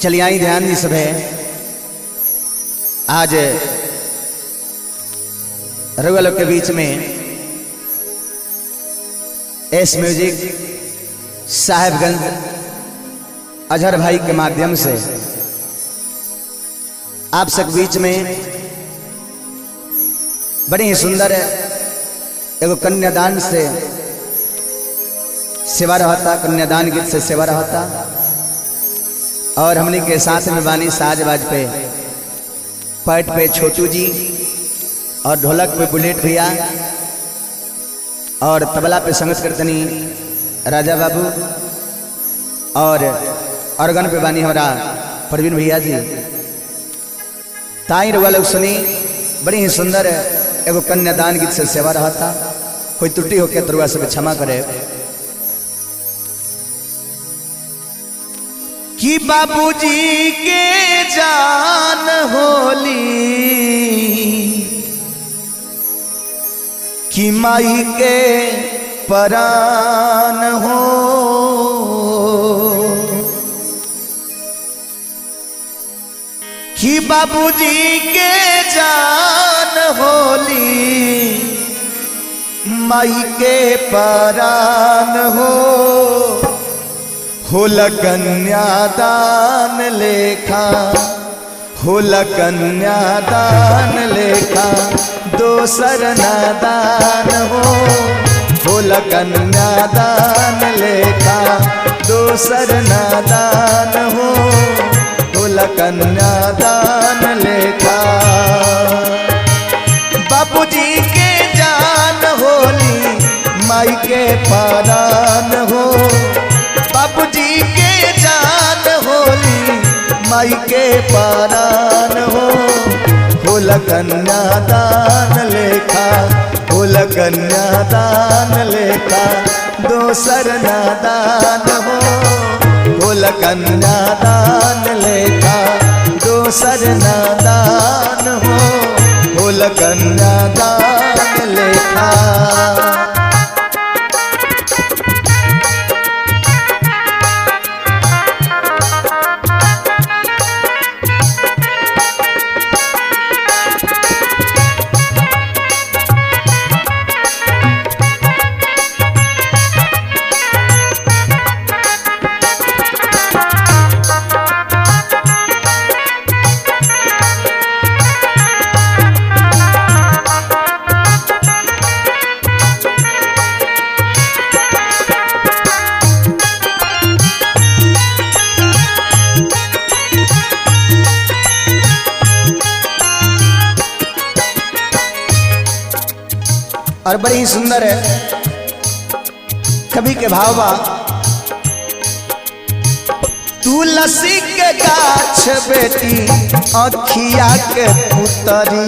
चलिए आई ध्यान दी सब है। आज रउआ लोग के बीच में एस म्यूजिक साहेबगंज अजहर भाई के माध्यम से आप सब बीच में बड़ी ही सुंदर एगो कन्यादान से सेवा रहता, कन्यादान गीत से सेवा रहता। और हमने के साथ में बानी साजबाज पे पैट पे छोटू जी और ढोलक पे बुलेट भैया और तबला पे संगत करतनी राजा बाबू और ऑर्गन पे बानी हमारा परवीन भैया जी। ताई रुआ लोग सुनी बड़ी ही सुंदर एगो कन्यादान गीत से सेवा रहता। कोई त्रुटि हो के तरुआ से क्षमा करे। कि बाबूजी के जान होली कि माई के परान हो, कि बाबूजी के जान होली माई के परान होल कन्यादान लेखा, होल कन्यादान लेखा दोसर नादान होल कन्यादान लेखा दोसर नादान होल कन्यादान लेखा। बाबूजी के जान होली माई के परान हो, बाबूजी के जान होली माई के परान होल कन्यादान लेखा, होल कन्यादान लेखा दोसर नादान होल कन्यादान लेखा दोसर नादान होल कन्यादान लेखा। और बड़ी ही सुंदर है कवि के भाव बा। तुलसी के गाछ बेटी अखिया के पुतरी,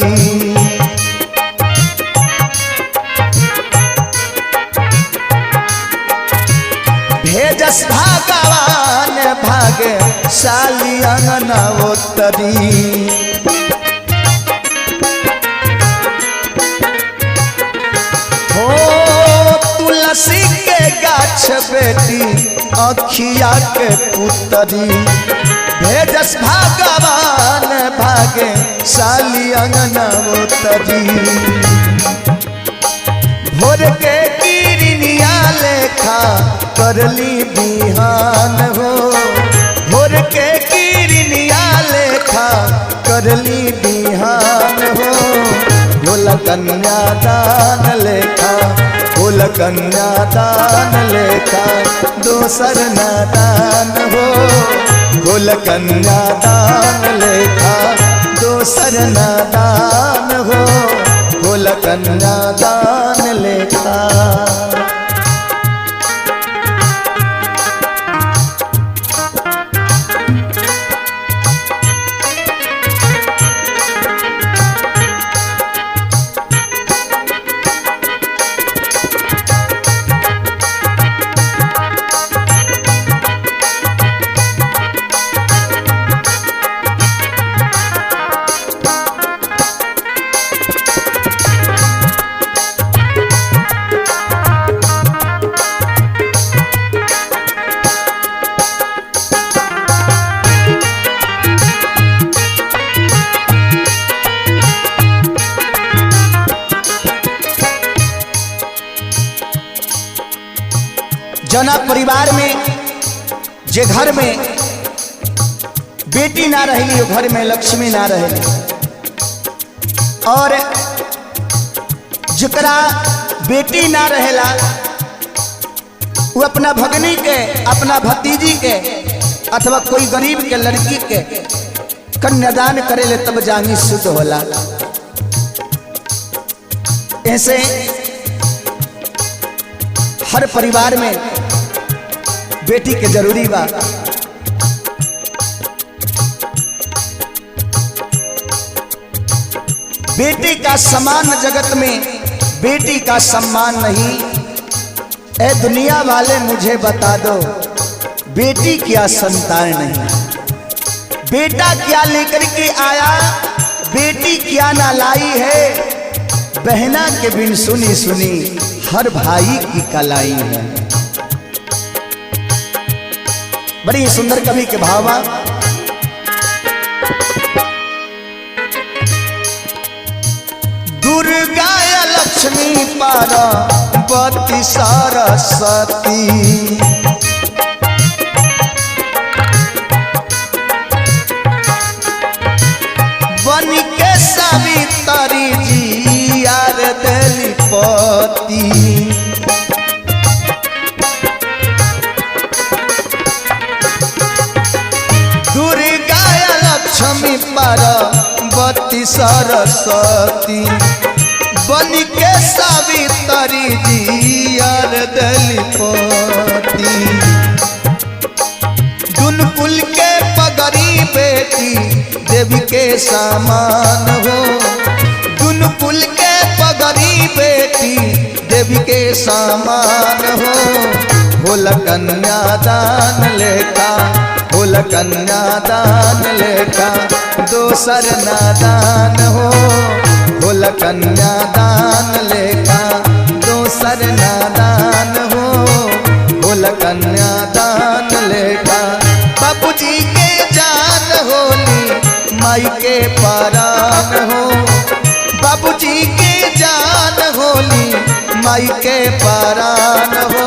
भेजस भगवान भागे साली अंगना उतरी। तुलसी के गाछ बेटी अखिया के पुतरी, भेजस भगवान भागे साली अंगना उतरी। भोर के किरनिया लेखा करली बिहान भोर के किरनिया लेखा करली बिहान होल कन्यादान लेखा, होल कन्यादान लेखा दोसर नादान होल कन्यादान लेखा दोसर नादान होल कन्यादान लेखा। जौना परिवार में जे घर में बेटी ना रही वो घर में लक्ष्मी ना रही, और जकरा बेटी ना रहेला वो अपना भगनी के, अपना भतीजी के अथवा कोई गरीब के लड़की के कन्यादान करेले तब जानी शुद्ध होला। ऐसे हर परिवार में बेटी के जरूरी बा। बेटी का सम्मान जगत में, बेटी का सम्मान नहीं। ए दुनिया वाले मुझे बता दो, बेटी क्या संतान नहीं। बेटा क्या लेकर के आया, बेटी क्या ना लाई है। बहना के बिन सुनी सुनी हर भाई की कलाई है। बड़ी सुंदर कवि के भावा। दुर्गा लक्ष्मी पार्वती सरस्वती, बन के सावित्री जी यार दलिपति। दुर्गा लक्ष्मी पार्वती सरस्वती, बन के सावित्री जी यार दलिपति। दुन कुल के पगड़ी बेटी देवी के समान हो। दुन कुल के पगड़ी बेटी देवी के समान हो। होल कन्यादान लेखा, होल कन्यादान लेखा दोसर नादान हो। होल कन्यादान लेखा दोसर नादान हो। होल कन्यादान लेखा बाबूजी के जान होली माई के परान हो। बाबूजी के जान होली माई के परान हो।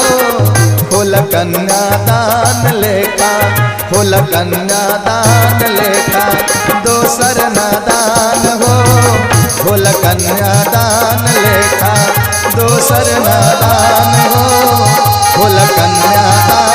होल कन्यादान लेखा, होल कन्यादान लेखा दोसर नादान हो। होल कन्यादान लेखा दोसर नादान हो। होल कन्यादान